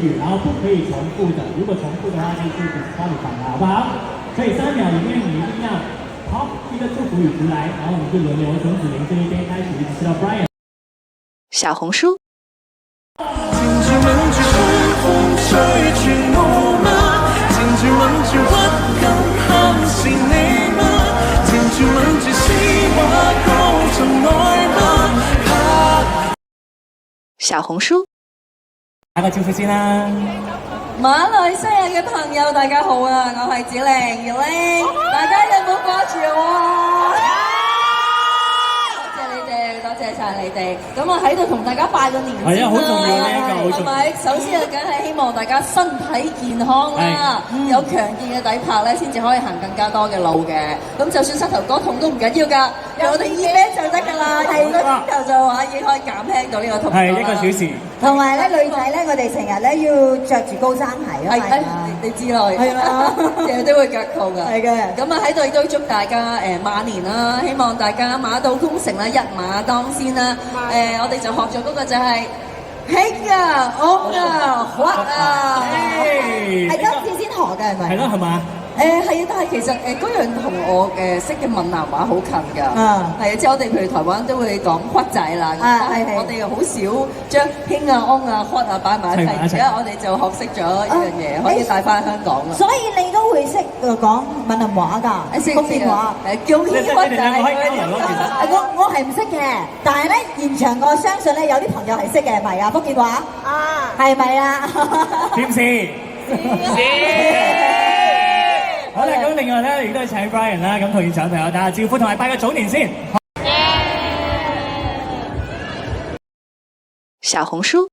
语，然后不可以重复的，如果重复的话就是disqualify了，好不好？所以3秒里面你一定要好一个祝福语出来，然后我们就轮流从子玲这一边开始，一直吃到 Brian。小紅書。小紅書。打個招呼先啦。馬來西亞嘅朋友大家好啊，我係子玲葉玲，大家有冇掛住我？多謝晒你哋，咁我喺度同大家拜個年先啦，好重要呢一個，好重要。係咪？首先啊，梗係希望大家身體健康啦，有強健嘅底魄咧，先至可以行更加多嘅路嘅。咁就算膝頭哥痛都唔緊要㗎，有我哋醫咩就得㗎啦。係個鐘頭就話已經可以減輕到呢個痛。係1個小時。同埋咧，女仔咧，我哋成日咧要着住高踭鞋啊嘛。你知啦，係啦，成日都會腳痛㗎。係嘅。咁啊喺度亦都祝大家馬年啦，希望大家馬到功成啦，一馬當先啦。我哋就學咗嗰個就係興啊、on啊、hot 啊，係今次先學嘅係咪？係咯，係嘛？係啊，但係其實嗰樣同我識嘅閩南話好近㗎。係啊，即係我哋譬如台灣都會講骨仔啦，我哋又好少將興啊、on 啊、hot 啊擺埋一齊。而家我哋就學識咗呢樣嘢，可以帶翻香港啦。所以你都會識講閩南話㗎，福建話。叫興骨仔。我係唔識嘅，但係咧現場我相信咧有啲朋友係識嘅，係咪啊？福建話係咪啊？點先？好啦，咁另外咧，亦都係請 Brian 啦，咁同現場朋友打下招呼，同埋拜個早年先。小紅書。